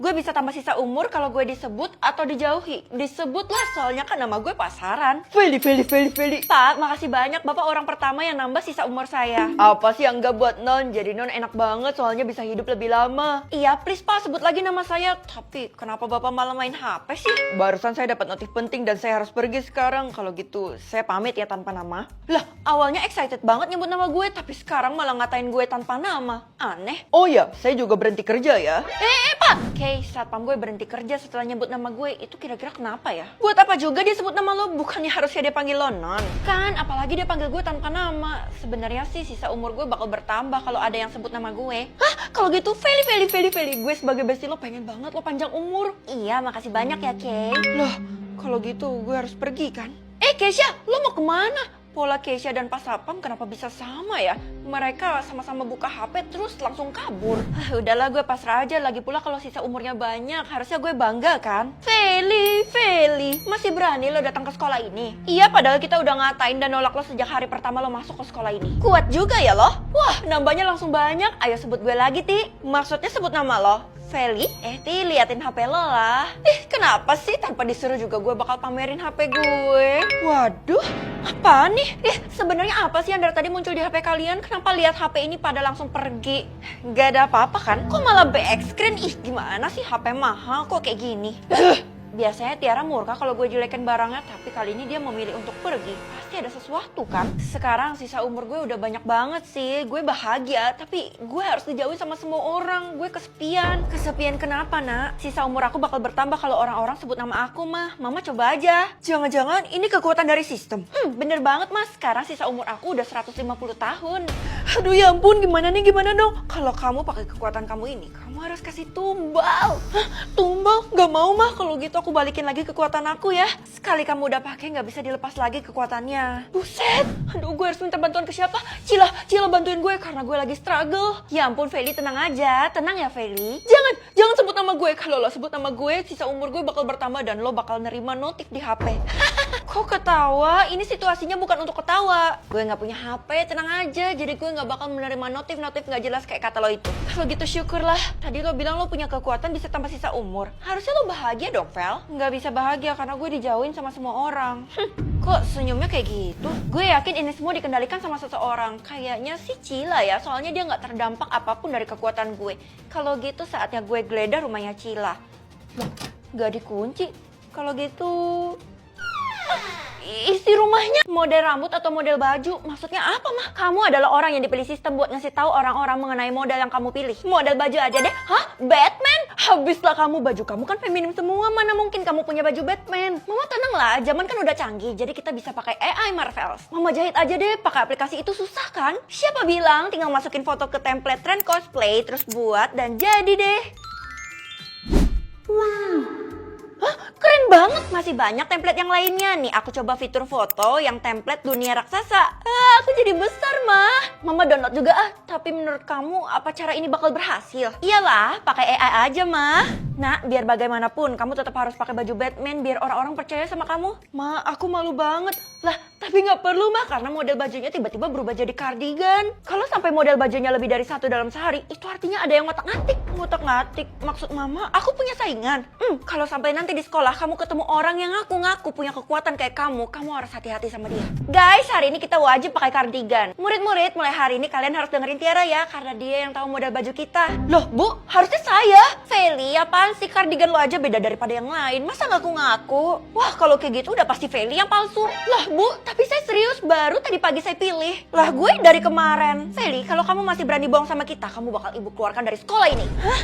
Gue bisa tambah sisa umur kalau gue disebut atau dijauhi. Disebut lah, soalnya kan nama gue pasaran. Feli. Pak, makasih banyak. Bapak orang pertama yang nambah sisa umur saya. Apa sih yang enggak buat non? Jadi non enak banget, soalnya bisa hidup lebih lama. Iya, please Pak, sebut lagi nama saya. Tapi kenapa Bapak malah main HP sih? Barusan saya dapat notif penting dan saya harus pergi sekarang. Kalau gitu, saya pamit ya tanpa nama. Lah, awalnya excited banget nyebut nama gue, tapi sekarang malah ngatain gue tanpa nama. Aneh. Oh ya, saya juga berhenti kerja ya. Pak! Oke, satpam gue berhenti kerja setelah nyebut nama gue. Itu kira-kira kenapa ya? Buat apa juga dia sebut nama lo? Bukannya harusnya dia panggil lo non? Kan, apalagi dia panggil gue tanpa nama. Sebenarnya sih sisa umur gue bakal bertambah kalau ada yang sebut nama gue. Hah? Kalau gitu, Feli. Gue sebagai bestie lo pengen banget lo panjang umur. Iya, makasih banyak ya, Kay. Loh, kalau gitu gue harus pergi kan? Keisha, lo mau kemana? Pola Keisha dan Pak Sapam kenapa bisa sama ya? Mereka sama-sama buka HP terus langsung kabur. Udahlah, gue pasrah aja. Lagi pula kalau sisa umurnya banyak, harusnya gue bangga kan? Feli, masih berani lo datang ke sekolah ini? Iya, padahal kita udah ngatain dan nolak lo sejak hari pertama lo masuk ke sekolah ini. Kuat juga ya lo? Wah, nambahnya langsung banyak. Ayo sebut gue lagi, Ti. Maksudnya sebut nama lo. Feli? Ti, liatin HP lo lah. Kenapa sih? Tanpa disuruh juga gue bakal pamerin HP gue. Waduh, apa nih? Sebenarnya apa sih yang dari tadi muncul di HP kalian? Kenapa lihat HP ini pada langsung pergi? Gak ada apa-apa kan? Kok malah back screen? Gimana sih HP mahal kok kayak gini? Biasanya Tiara murka kalau gue jelekin barangnya, tapi kali ini dia memilih untuk pergi. Pasti ada sesuatu kan? Sekarang sisa umur gue udah banyak banget sih. Gue bahagia, tapi gue harus dijauhin sama semua orang. Gue kesepian. Kesepian kenapa, Nak? Sisa umur aku bakal bertambah kalau orang-orang sebut nama aku, mah. Mama coba aja. Jangan-jangan ini kekuatan dari sistem. Bener banget, Mas. Sekarang sisa umur aku udah 150 tahun. Aduh ya ampun, gimana dong? Kalau kamu pakai kekuatan kamu ini, kamu harus kasih tumbal. Hah? Tumbal? Gak mau, mah. Kalau gitu aku balikin lagi kekuatan aku ya. Sekali kamu udah pakai nggak bisa dilepas lagi kekuatannya. Buset. Aduh, gue harus minta bantuan ke siapa? Cila bantuin gue karena gue lagi struggle. Ya ampun Feli, tenang aja. Tenang ya Feli. Jangan sebut nama gue. Kalau lo sebut nama gue, sisa umur gue bakal bertambah dan lo bakal nerima notif di HP. Kok ketawa? Ini situasinya bukan untuk ketawa. Gue nggak punya HP, tenang aja. Jadi gue nggak bakal menerima notif nggak jelas kayak kata lo itu. Kalau gitu syukurlah. Tadi lo bilang lo punya kekuatan bisa tambah sisa umur. Harusnya lo bahagia dong, Fel. Nggak bisa bahagia karena gue dijauhin sama semua orang. Kok senyumnya kayak gitu? Gue yakin ini semua dikendalikan sama seseorang. Kayaknya sih Cila ya, soalnya dia nggak terdampak apapun dari kekuatan gue. Kalau gitu saatnya gue geledah rumahnya Cila. Loh, nggak dikunci. Kalau gitu... isi rumahnya model rambut atau model baju? Maksudnya apa, mah? Kamu adalah orang yang dipilih sistem buat ngasih tahu orang-orang mengenai model yang kamu pilih. Model baju aja deh. Hah? Batman? Habislah kamu, baju kamu kan feminim semua. Mana mungkin kamu punya baju Batman? Mama tenang lah, zaman kan udah canggih. Jadi kita bisa pakai AI Marvels. Mama jahit aja deh, pakai aplikasi itu susah kan? Siapa bilang tinggal masukin foto ke template trend cosplay, terus buat dan jadi deh. Wow. Hah, keren banget. Masih banyak template yang lainnya. Nih, aku coba fitur foto yang template dunia raksasa. Aku jadi besar, mah. Mama download juga Tapi menurut kamu, apa cara ini bakal berhasil? Iyalah, pakai AI aja, mah. Nah, biar bagaimanapun, kamu tetap harus pakai baju Batman biar orang-orang percaya sama kamu. Ma, aku malu banget. Lah, tapi nggak perlu, mah. Karena model bajunya tiba-tiba berubah jadi kardigan. Kalau sampai model bajunya lebih dari 1 dalam sehari, itu artinya ada yang ngotak-ngatik. Ngotak-ngatik? Maksud mama, aku punya saingan. Kalau sampai nanti di sekolah kamu ketemu orang yang ngaku-ngaku punya kekuatan kayak kamu harus hati-hati sama dia. Guys, hari ini kita wajib pakai kardigan. Murid-murid, mulai hari ini kalian harus dengerin Tiara ya, karena dia yang tahu model baju kita. Loh, Bu, harusnya saya. Feli, apaan sih? Kardigan lo aja beda daripada yang lain. Masa ngaku-ngaku? Wah, kalau kayak gitu udah pasti Feli yang palsu. Lah, Bu, tapi saya serius, baru tadi pagi saya pilih. Lah, gue dari kemarin. Feli, kalau kamu masih berani bohong sama kita, kamu bakal ibu keluarkan dari sekolah ini. Hah?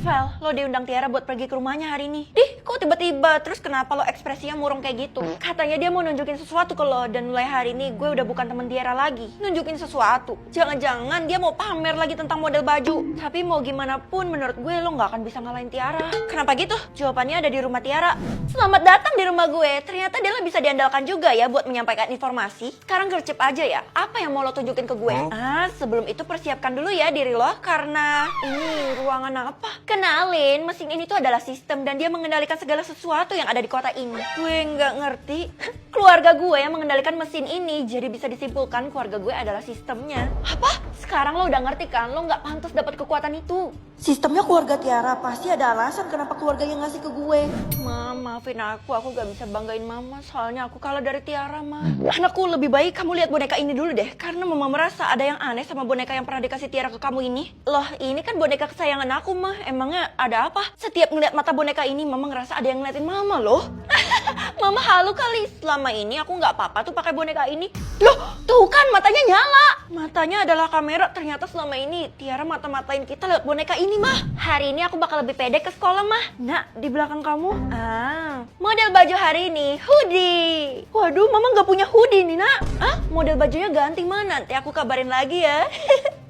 Fel, lo diundang Tiara buat pergi ke rumahnya hari ini. Kok tiba-tiba? Terus kenapa lo ekspresinya murung kayak gitu? Katanya dia mau nunjukin sesuatu ke lo, dan mulai hari ini gue udah bukan temen Tiara lagi. Nunjukin sesuatu? Jangan-jangan dia mau pamer lagi tentang model baju. Tapi mau gimana pun, menurut gue lo gak akan bisa ngalahin Tiara. Kenapa gitu? Jawabannya ada di rumah Tiara. Selamat datang di rumah gue. Ternyata dia bisa diandalkan juga ya buat menyampaikan informasi. Sekarang gercep aja ya. Apa yang mau lo tunjukin ke gue? Sebelum itu persiapkan dulu ya diri lo, karena ini ruangan apa? Kenalin, mesin ini tuh adalah sistem dan dia mengendalikan segala sesuatu yang ada di kota ini. Gue nggak ngerti. Keluarga gue yang mengendalikan mesin ini, jadi bisa disimpulkan keluarga gue adalah sistemnya. Apa? Sekarang lo udah ngerti kan, lo nggak pantas dapat kekuatan itu. Sistemnya keluarga Tiara, pasti ada alasan kenapa keluarganya ngasih ke gue. Ma, maafin aku gak bisa banggain mama, soalnya aku kalah dari Tiara, Ma. Anakku, lebih baik kamu lihat boneka ini dulu deh, karena mama merasa ada yang aneh sama boneka yang pernah dikasih Tiara ke kamu ini. Loh, ini kan boneka kesayangan aku, Ma. Emangnya ada apa? Setiap ngeliat mata boneka ini, mama ngerasa ada yang ngeliatin mama loh. Mama halu kali, selama ini aku nggak apa-apa tuh pakai boneka ini. Loh, tuh kan matanya nyala. Matanya adalah kamera, ternyata selama ini Tiara mata-matain kita lewat boneka ini, Mah. Hari ini aku bakal lebih pede ke sekolah, Mah. Nah, di belakang kamu. Model baju hari ini, hoodie. Waduh, mama nggak punya hoodie nih, Nak. Model bajunya ganti, Mah. Nanti aku kabarin lagi ya.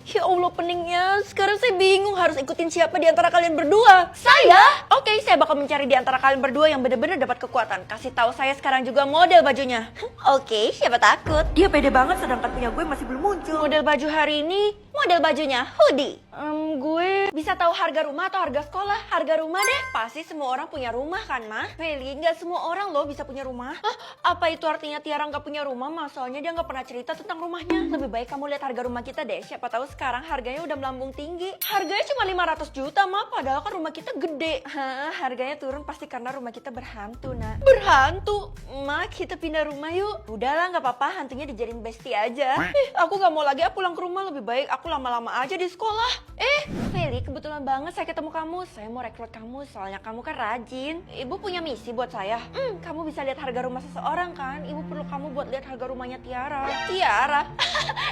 Ya Allah, peningnya. Sekarang saya bingung harus ikutin siapa di antara kalian berdua. Saya? Oke, saya bakal mencari di antara kalian berdua yang benar-benar dapat kekuatan. Kasih tahu saya sekarang juga model bajunya. Oke, siapa takut? Dia pede banget sedangkan punya gue masih belum muncul. Model baju hari ini, model bajunya hoodie. Gue bisa tahu harga rumah atau harga sekolah? Harga rumah deh. Pasti semua orang punya rumah kan, Mah? Really, nggak semua orang loh bisa punya rumah. Apa itu artinya Tiara nggak punya rumah, Mah? Soalnya dia nggak pernah cerita tentang rumahnya. Lebih baik kamu lihat harga rumah kita deh. Siapa tahu sekarang harganya udah melambung tinggi. Harganya cuma 500 juta, Mah. Padahal kan rumah kita gede. Harganya turun pasti karena rumah kita berhantu, Nak. Berhantu? Mah, kita pindah rumah yuk. Udahlah, nggak apa-apa. Hantunya dijadiin bestie aja. Aku nggak mau lagi pulang ke rumah. Lebih baik aku lama-lama aja di sekolah. Feli, kebetulan banget saya ketemu kamu. Saya mau rekrut kamu, soalnya kamu kan rajin. Ibu punya misi buat saya. Kamu bisa lihat harga rumah seseorang kan? Ibu perlu kamu buat lihat harga rumahnya Tiara. Tiara?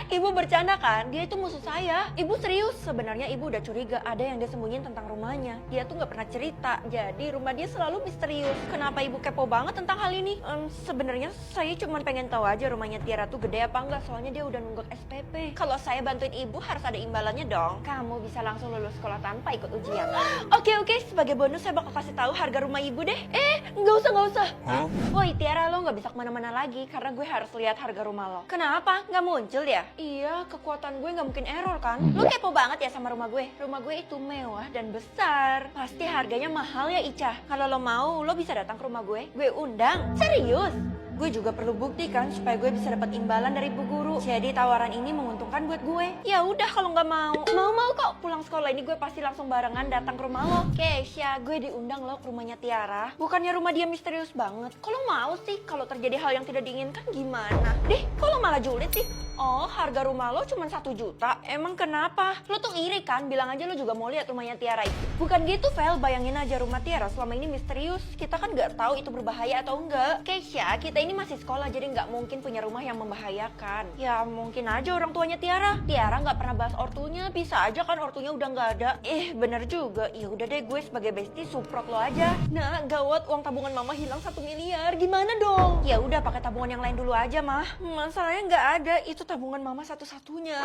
Ibu bercanda kan? Dia itu musuh saya. Ibu serius. Sebenarnya ibu udah curiga ada yang dia sembunyiin tentang rumahnya. Dia tuh nggak pernah cerita. Jadi rumah dia selalu misterius. Kenapa ibu kepo banget tentang hal ini? Sebenarnya saya cuma pengen tahu aja rumahnya Tiara tuh gede apa enggak. Soalnya dia udah nunggak SPP. Kalau saya bantuin ibu harus ada imbalannya dong. Kamu bisa langsung lulus sekolah tanpa ikut ujian. Oke, sebagai bonus saya bakal kasih tahu harga rumah ibu deh. Nggak usah. Woi Tiara, lo nggak bisa kemana-mana lagi karena gue harus lihat harga rumah lo. Kenapa? Nggak muncul ya? Iya, kekuatan gue nggak mungkin error kan? Lo kepo banget ya sama rumah gue. Rumah gue itu mewah dan besar. Pasti harganya mahal ya, Ica. Kalau lo mau, lo bisa datang ke rumah gue. Gue undang. Serius? Gue juga perlu bukti kan supaya gue bisa dapat imbalan dari bu guru. Jadi tawaran ini menguntungkan buat gue. Ya udah kalau nggak mau. Mau kok. Pulang sekolah ini gue pasti langsung barengan datang ke rumah lo. Keisha, gue diundang lo ke rumahnya Tiara. Bukannya rumah dia misterius banget. Kalau mau sih, kalau terjadi hal yang tidak diinginkan gimana? Deh, kalau malah julid sih? Oh, harga rumah lo cuma 1 juta. Emang kenapa? Lo tuh iri kan? Bilang aja lo juga mau lihat rumahnya Tiara itu. Bukan gitu, Vel. Bayangin aja rumah Tiara selama ini misterius. Kita kan nggak tahu itu berbahaya atau enggak. Keisha, kita ini masih sekolah jadi nggak mungkin punya rumah yang membahayakan. Ya mungkin aja orang tuanya Tiara. Tiara nggak pernah bahas ortunya. Bisa aja kan ortunya udah nggak ada. Bener juga. Ya udah deh, gue sebagai bestie support lo aja. Nah, gawat, uang tabungan mama hilang 1 miliar. Gimana dong? Ya udah pakai tabungan yang lain dulu aja, Mah. Masalahnya nggak ada. Itu tabungan mama satu-satunya.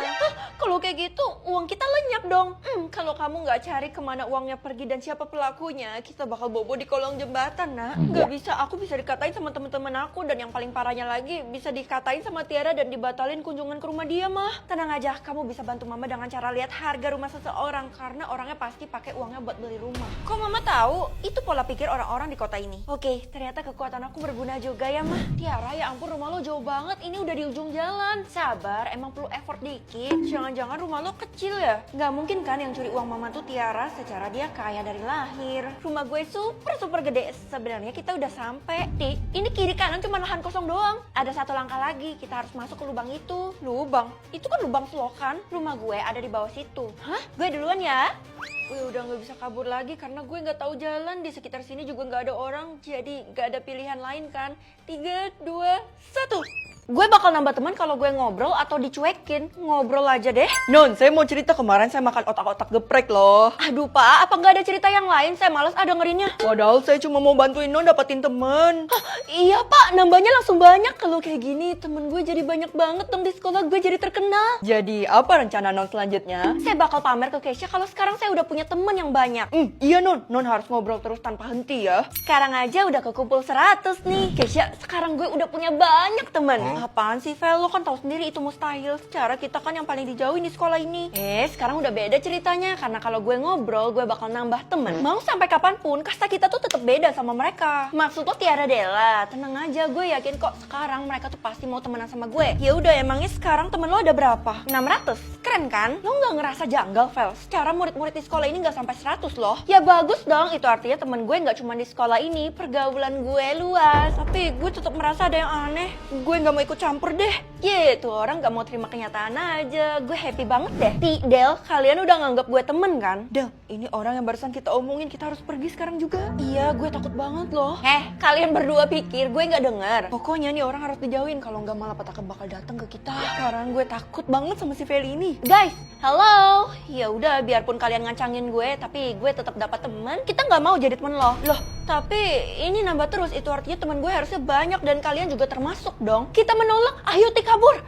Kalau kayak gitu, uang kita lenyap dong. Kalau kamu nggak cari kemana uangnya pergi dan siapa pelakunya, kita bakal bobo di kolong jembatan, Nak. Nggak bisa, aku bisa dikatain sama teman-teman aku, dan yang paling parahnya lagi bisa dikatain sama Tiara dan dibatalin kunjungan ke rumah dia, Mah. Tenang aja, kamu bisa bantu mama dengan cara lihat harga rumah seseorang karena orangnya pasti pakai uangnya buat beli rumah. Kok mama tahu? Itu pola pikir orang-orang di kota ini. Oke, ternyata kekuatan aku berguna juga ya, Mah. Tiara, ya ampun, rumah lo jauh banget. Ini udah di ujung jalan. Sabar, emang perlu effort dikit. Jangan-jangan rumah lo kecil ya? Nggak mungkin kan yang curi uang mama tuh Tiara, secara dia kaya dari lahir. Rumah gue super gede. Sebenarnya kita udah sampai. Ini kiri kanan cuma lahan kosong doang. Ada 1 langkah lagi, kita harus masuk ke lubang itu. Lubang? Itu kan lubang selokan. Rumah gue ada di bawah situ. Hah? Gue duluan ya. Gue udah gak bisa kabur lagi karena gue gak tahu jalan. Di sekitar sini juga gak ada orang, jadi gak ada pilihan lain kan. 3, 2, 1. Gue bakal nambah teman kalau gue ngobrol atau dicuekin. Ngobrol aja deh. Non, saya mau cerita kemarin saya makan otak-otak geprek loh. Aduh Pak, apa nggak ada cerita yang lain? Saya males dengerinnya. Padahal saya cuma mau bantuin Non dapetin temen. Iya Pak, nambahnya langsung banyak. Kalau kayak gini, temen gue jadi banyak banget dong di sekolah. Gue jadi terkenal. Jadi apa rencana Non selanjutnya? Saya bakal pamer ke Keisha kalau sekarang saya udah punya temen yang banyak. Iya Non harus ngobrol terus tanpa henti ya. Sekarang aja udah kekumpul 100 nih. Keisha, sekarang gue udah punya banyak temen. Apaan sih, Vel? Lo kan tahu sendiri itu mustahil. Secara kita kan yang paling dijauhin di sekolah ini. Sekarang udah beda ceritanya. Karena kalau gue ngobrol, gue bakal nambah temen. Mau sampai kapanpun, kasta kita tuh tetap beda sama mereka. Maksud lo Tiara Della? Tenang aja, gue yakin kok sekarang mereka tuh pasti mau temenan sama gue. Ya udah, emangnya sekarang temen lo ada berapa? 600. Keren kan? Lo nggak ngerasa janggal, Vel? Secara murid-murid di sekolah ini nggak sampai 100 loh. Ya bagus dong, itu artinya temen gue nggak cuma di sekolah ini, pergaulan gue luas. Tapi gue tetap merasa ada yang aneh. Gue nggak mau ikut campur deh. Gitu, orang nggak mau terima kenyataan aja. Gue happy banget deh. Del, kalian udah nganggap gue temen kan? Del, ini orang yang barusan kita omongin, kita harus pergi sekarang juga. Iya, gue takut banget loh. Kalian berdua pikir gue nggak dengar? Pokoknya nih orang harus dijauhin, kalau nggak malah petaka bakal datang ke kita. Sekarang gue takut banget sama si Feli ini. Guys, halo. Ya udah, biarpun kalian ngancangin gue, tapi gue tetap dapat teman. Kita nggak mau jadi temen lo. Loh, tapi ini nambah terus. Itu artinya teman gue harusnya banyak dan kalian juga termasuk dong. Kita menolak, ayo kabur.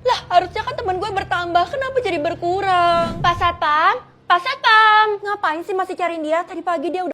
Lah, harusnya kan teman gue bertambah. Kenapa jadi berkurang? Pak Satpam, ngapain sih masih cariin dia? Tadi pagi dia udah